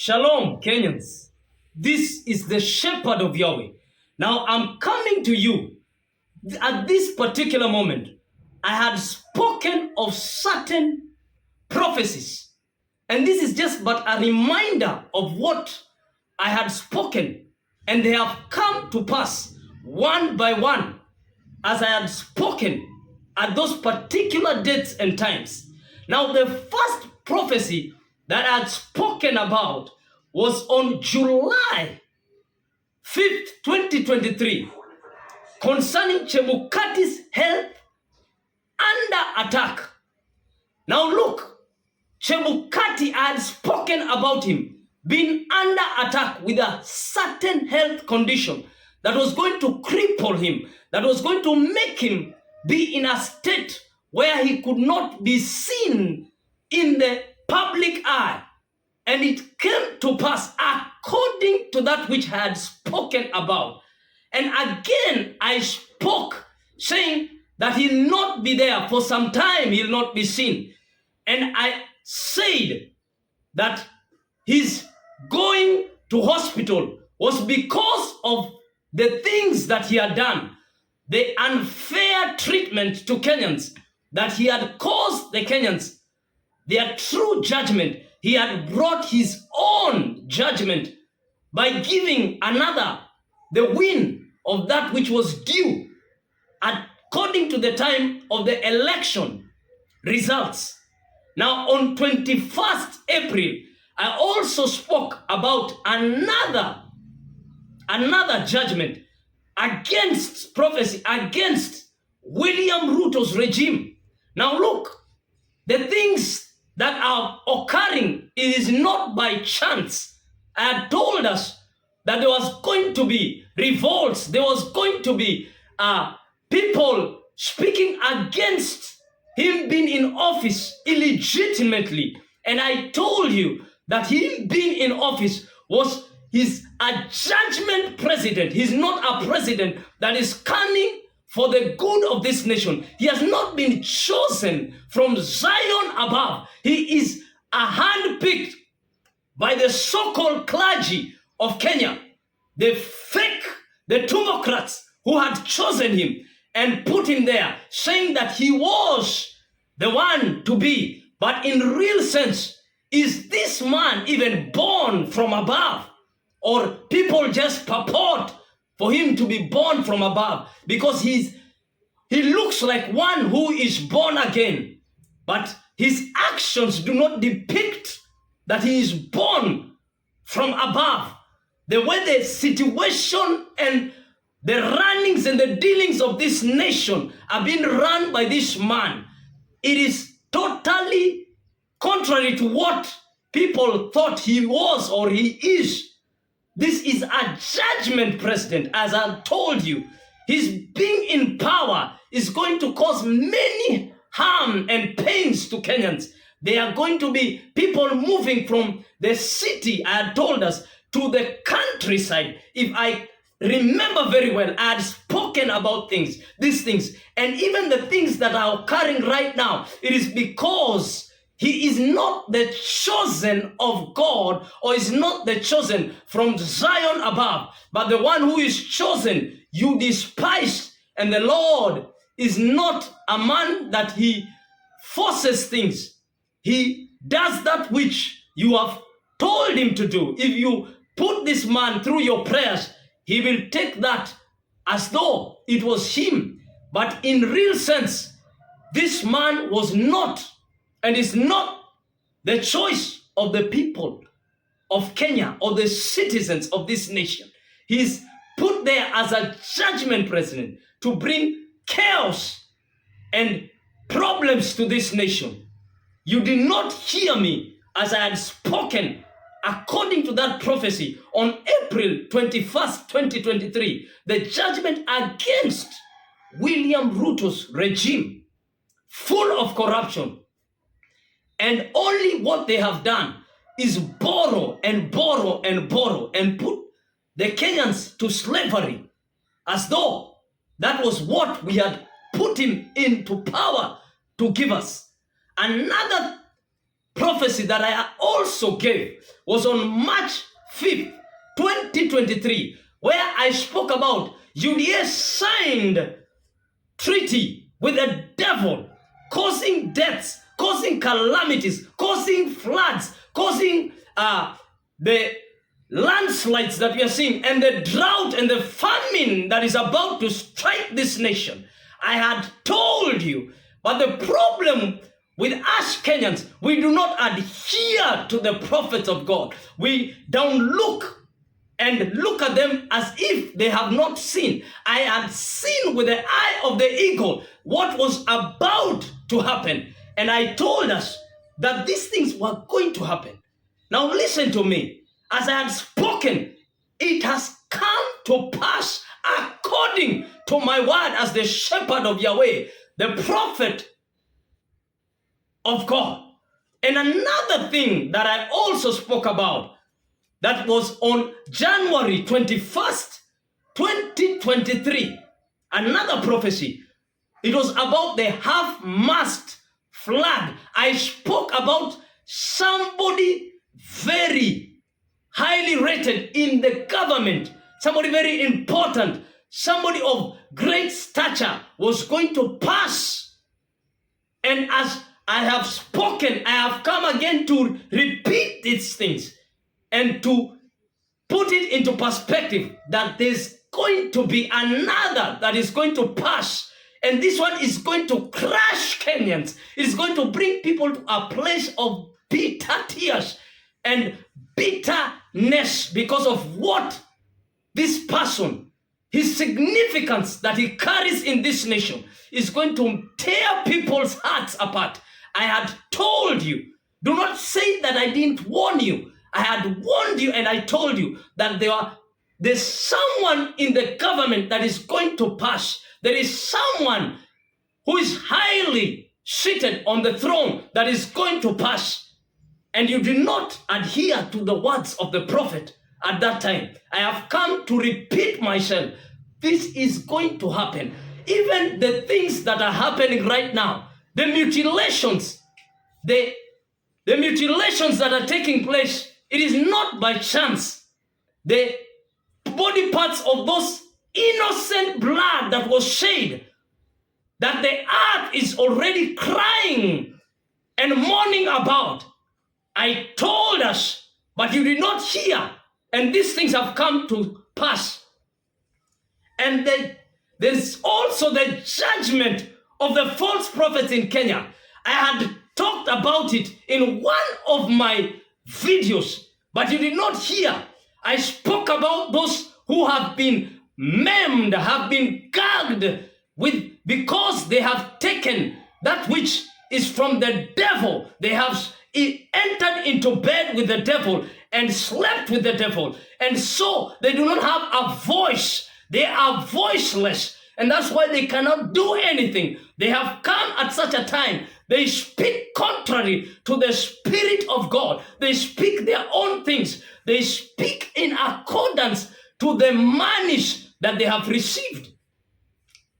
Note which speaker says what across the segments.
Speaker 1: Shalom, Kenyans. This is the shepherd of Yahweh. Now I'm coming to you. At this particular moment, I had spoken of certain prophecies. And this is just but a reminder of what I had spoken. And they have come to pass one by one as I had spoken at those particular dates and times. Now the first prophecy that I had spoken about was on July 5th, 2023, concerning Chebukati's health under attack. Now look, Chebukati, I had spoken about him being under attack with a certain health condition that was going to cripple him, that was going to make him be in a state where he could not be seen in the public eye. And it came to pass according to that which I had spoken about. And again, I spoke saying that he'll not be there for some time, he'll not be seen. And I said that his going to hospital was because of the things that he had done, the unfair treatment to Kenyans, that he had caused the Kenyans their true judgment. He had brought his own judgment by giving another the win of that which was due according to the time of the election results. Now on 21st April, I also spoke about another judgment against prophecy, against William Ruto's regime. Now look, the things that are occurring, it is not by chance. I had told us that there was going to be revolts, there was going to be people speaking against him being in office illegitimately. And I told you that him being in office was a judgment president. He's not a president that is coming for the good of this nation. He has not been chosen from Zion above. He is a handpicked by the so-called clergy of Kenya, the Democrats who had chosen him and put him there, saying that he was the one to be. But in real sense, is this man even born from above? Or people just purport for him to be born from above? Because he looks like one who is born again. But his actions do not depict that he is born from above. The way the situation and the runnings and the dealings of this nation are being run by this man, it is totally contrary to what people thought he was or he is. This is a judgment president, as I told you. His being in power is going to cause many harm and pains to Kenyans. There are going to be people moving from the city, I had told us, to the countryside. If I remember very well, I had spoken about these things, and even the things that are occurring right now, it is because he is not the chosen of God, or is not the chosen from Zion above, but the one who is chosen, you despise. And the Lord is not a man that he forces things. He does that which you have told him to do. If you put this man through your prayers, he will take that as though it was him. But in real sense, this man was not and is not the choice of the people of Kenya or the citizens of this nation. He's put there as a judgment president to bring chaos and problems to this nation. You did not hear me as I had spoken according to that prophecy on April 21st, 2023, the judgment against William Ruto's regime, full of corruption. And only what they have done is borrow and borrow and borrow and put the Kenyans to slavery, as though that was what we had put him into power to give us. Another prophecy that I also gave was on March 5th, 2023, where I spoke about UDA signed treaty with the devil, causing deaths, causing calamities, causing floods, causing the landslides that we are seeing, and the drought and the famine that is about to strike this nation. I had told you, but the problem with us Kenyans, we do not adhere to the prophets of God. We don't look and look at them as if they have not seen. I had seen with the eye of the eagle what was about to happen. And I told us that these things were going to happen. Now listen to me. As I had spoken, it has come to pass according to my word as the shepherd of Yahweh, the prophet of God. And another thing that I also spoke about, that was on January 21st, 2023. Another prophecy. It was about the half-mast flag. I spoke about somebody very highly rated in the government, somebody very important, somebody of great stature was going to pass. And as I have spoken, I have come again to repeat these things and to put it into perspective that there's going to be another that is going to pass. And this one is going to crush Kenyans. It's going to bring people to a place of bitter tears and bitterness because of what this person, his significance that he carries in this nation, is going to tear people's hearts apart. I had told you, do not say that I didn't warn you. I had warned you and I told you that there's someone in the government that is going to pass. There is someone who is highly seated on the throne that is going to pass. And you did not adhere to the words of the prophet at that time. I have come to repeat myself. This is going to happen. Even the things that are happening right now, the mutilations, the mutilations that are taking place, it is not by chance. The body parts of those innocent blood that was shed, that the earth is already crying and mourning about. I told us, but you did not hear, and these things have come to pass. And then there's also the judgment of the false prophets in Kenya. I had talked about it in one of my videos, but you did not hear. I spoke about those who have been maimed, have been gagged because they have taken that which is from the devil. They have entered into bed with the devil and slept with the devil. And so they do not have a voice. They are voiceless. And that's why they cannot do anything. They have come at such a time. They speak contrary to the Spirit of God. They speak their own things. They speak in accordance to the monies that they have received.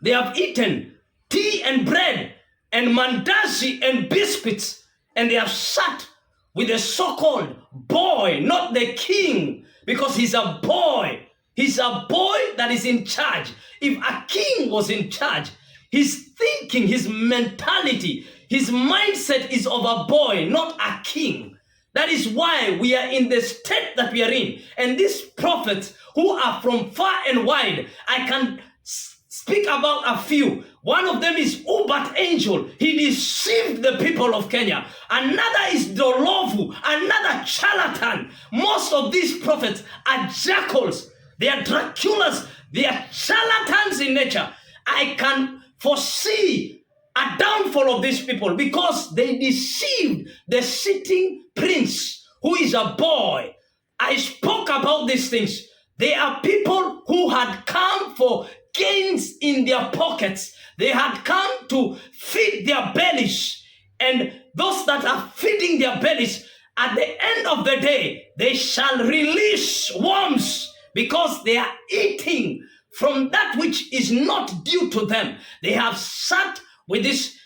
Speaker 1: They have eaten tea and bread and mandazi and biscuits, and they have sat with a so-called boy, not the king, because he's a boy. He's a boy that is in charge. If a king was in charge, his thinking, his mentality, his mindset is of a boy, not a king. That is why we are in the state that we are in. And these prophets who are from far and wide, I can speak about a few. One of them is Ubat Angel. He deceived the people of Kenya. Another is Dolovu, another charlatan. Most of these prophets are jackals. They are Draculas. They are charlatans in nature. I can foresee a downfall of these people because they deceived the sitting prince, who is a boy. I spoke about these things. They are people who had come for gains in their pockets. They had come to feed their bellies. And those that are feeding their bellies, at the end of the day, they shall release worms because they are eating from that which is not due to them. They have sat with this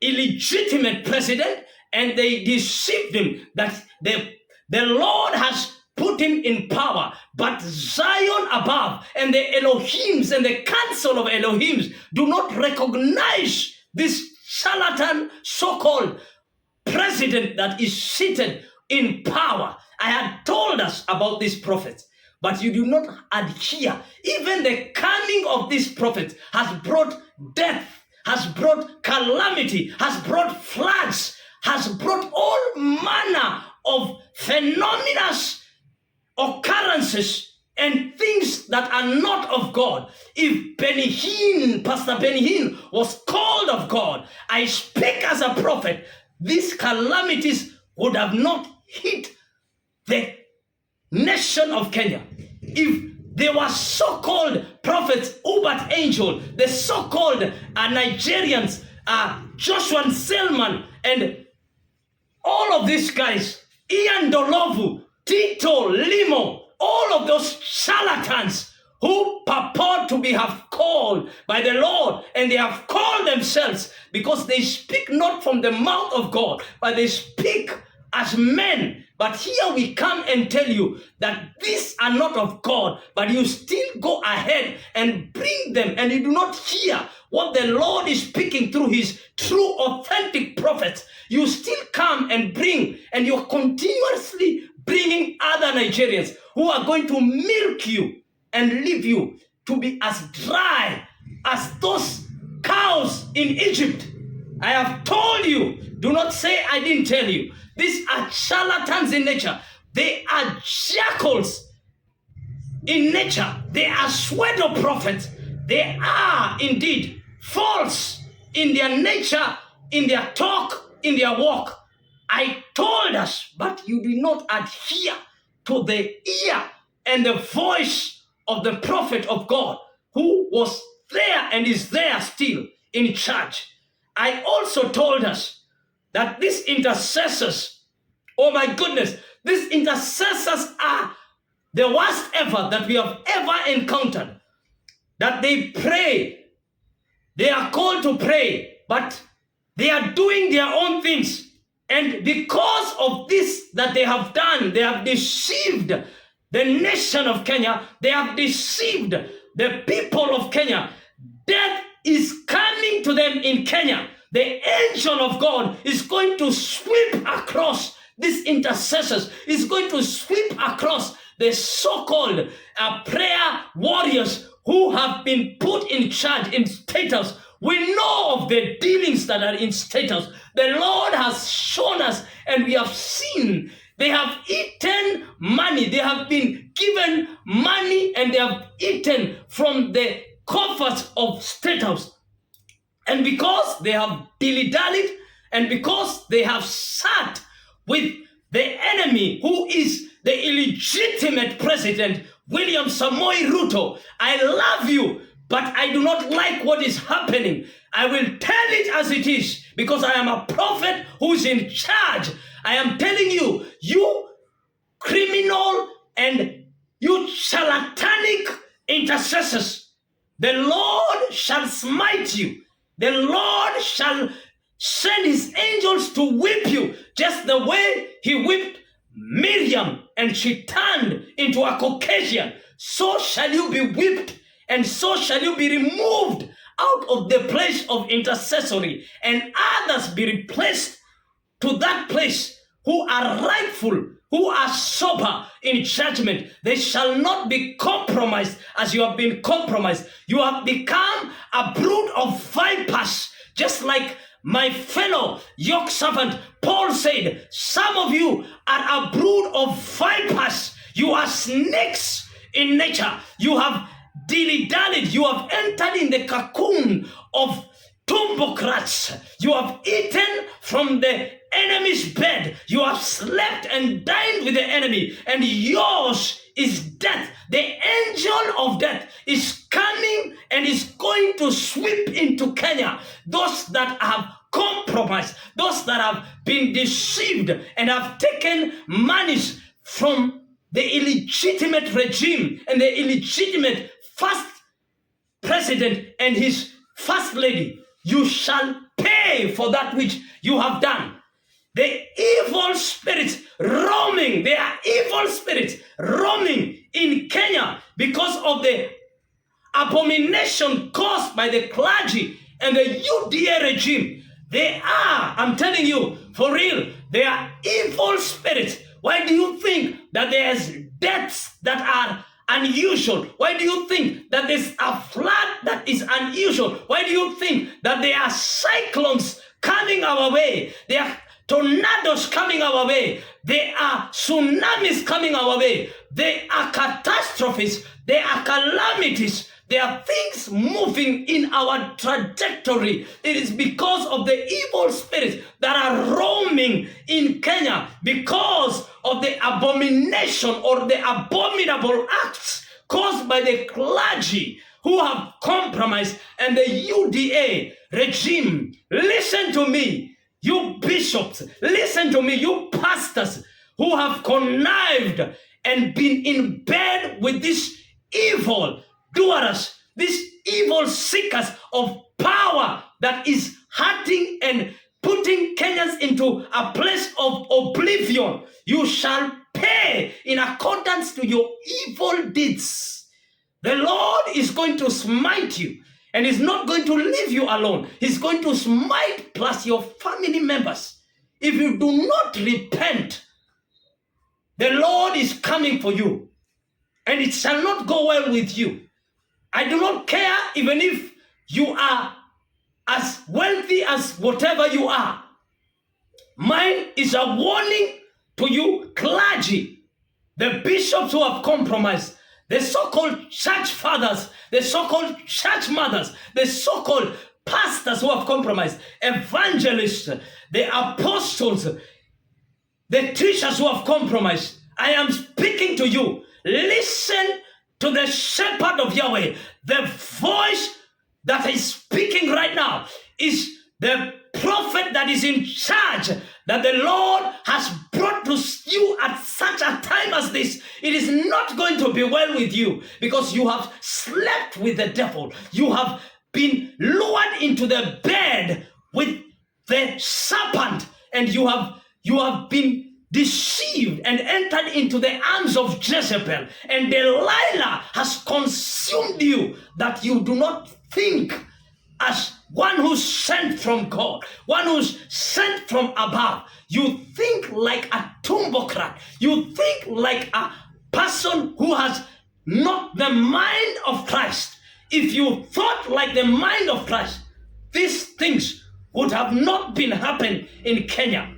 Speaker 1: illegitimate president, and they deceived him that the Lord has put him in power, but Zion above and the Elohims and the council of Elohims do not recognize this charlatan so-called president that is seated in power. I had told us about these prophets, but you do not adhere. Even the coming of these prophets has brought death, has brought calamity, has brought floods, has brought all manner of phenomena, occurrences, and things that are not of God. If Pastor Benny Hinn was called of God, I speak as a prophet, these calamities would have not hit the nation of Kenya. If there were so-called prophets, Ubat Angel, the so-called Nigerians, Joshua Selman, and all of these guys, Ian Dolovu, Tito Limo, all of those charlatans who purport to be have called by the Lord, and they have called themselves because they speak not from the mouth of God, but they speak as men. But here we come and tell you that these are not of God, but you still go ahead and bring them, and you do not hear what the Lord is speaking through his true, authentic prophets. You still come and bring, and you're continuously bringing other Nigerians who are going to milk you and leave you to be as dry as those cows in Egypt. I have told you, do not say I didn't tell you. These are charlatans in nature. They are jackals in nature. They are pseudo prophets. They are indeed false in their nature, in their talk, in their walk. I told us, but you do not adhere to the ear and the voice of the prophet of God who was there and is there still in charge. I also told us that these intercessors, oh my goodness, these intercessors are the worst ever that we have ever encountered. That they pray, they are called to pray, but they are doing their own things. And because of this that they have done, they have deceived the nation of Kenya. They have deceived the people of Kenya. Death is coming to them in Kenya. The angel of God is going to sweep across these intercessors, is going to sweep across the so-called prayer warriors who have been put in charge in status. We know of the dealings that are in status. The Lord has shown us, and we have seen. They have eaten money. They have been given money, and they have eaten from the coffers of status. And because they have dilly-dallied, and because they have sat with the enemy, who is the illegitimate president, William Samoei Ruto, I love you, but I do not like what is happening. I will tell it as it is, because I am a prophet who's in charge. I am telling you, you criminal and you charlatanic intercessors, the Lord shall smite you. The Lord shall send his angels to whip you, just the way he whipped Miriam and she turned into a Caucasian. So shall you be whipped, and so shall you be removed out of the place of intercessory, and others be replaced to that place who are rightful, who are sober in judgment. They shall not be compromised as you have been compromised. You have become a brood of vipers, just like my fellow yoke servant Paul said, some of you are a brood of vipers. You are snakes in nature. You have dilly-dallied. You have entered in the cocoon of tumbocrats. You have eaten from the enemy's bed. You have slept and dined with the enemy, and yours is death. The angel of death is coming and is going to sweep into Kenya those that have compromised, those that have been deceived and have taken monies from the illegitimate regime and the illegitimate first president and his first lady. You shall pay for that which you have done. the evil spirits roaming. There are evil spirits roaming in Kenya because of the abomination caused by the clergy and the UDA regime. They are, I'm telling you, for real, they are evil spirits. Why do you think that there's deaths that are unusual? Why do you think that there's a flood that is unusual? Why do you think that there are cyclones coming our way? There are tornadoes coming our way. There are tsunamis coming our way. There are catastrophes. There are calamities. There are things moving in our trajectory. It is because of the evil spirits that are roaming in Kenya, because of the abomination or the abominable acts caused by the clergy who have compromised and the UDA regime. Listen to me, you bishops. Listen to me, you pastors who have connived and been in bed with this evil doers, these evil seekers of power that is hurting and putting Kenyans into a place of oblivion. You shall pay in accordance to your evil deeds. The Lord is going to smite you, and He's not going to leave you alone. He's going to smite plus your family members. If you do not repent, the Lord is coming for you, and it shall not go well with you. I do not care even if you are as wealthy as whatever you are. Mine is a warning to you clergy, the bishops who have compromised, the so-called church fathers, the so-called church mothers, the so-called pastors who have compromised, evangelists, the apostles, the teachers who have compromised. I am speaking to you. Listen to the shepherd of Yahweh. The voice that is speaking right now is the prophet that is in charge, that the Lord has brought to you at such a time as this. It is not going to be well with you because you have slept with the devil. You have been lured into the bed with the serpent, and you have been deceived and entered into the arms of Jezebel, and Delilah has consumed you, that you do not think as one who's sent from God, one who's sent from above. You think like a tumbocrat. You think like a person who has not the mind of Christ. If you thought like the mind of Christ, these things would have not been happening in Kenya.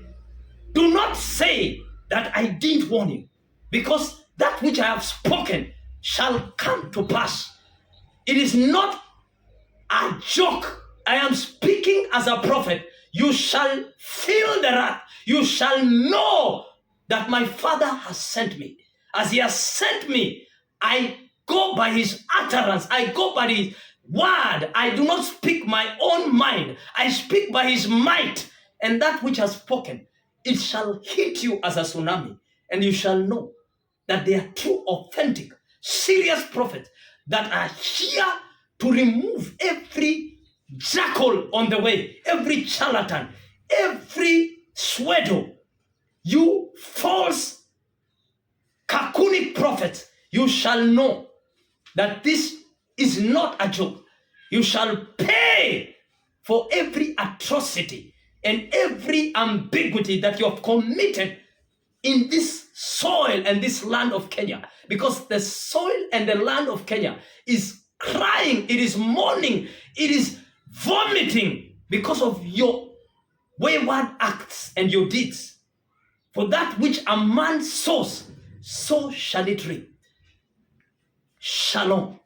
Speaker 1: Do not say that I didn't warn you, because that which I have spoken shall come to pass. It is not a joke. I am speaking as a prophet. You shall feel the wrath. You shall know that my Father has sent me. As He has sent me, I go by His utterance. I go by His word. I do not speak my own mind. I speak by His might. And that which has spoken, it shall hit you as a tsunami. And you shall know that they are true, authentic, serious prophets that are here to remove every jackal on the way, every charlatan, every swedo. You false kakunic prophets, you shall know that this is not a joke. You shall pay for every atrocity and every ambiguity that you have committed in this soil and this land of Kenya. Because the soil and the land of Kenya is crying, it is mourning, it is vomiting because of your wayward acts and your deeds. For that which a man sows, so shall it reap. Shalom.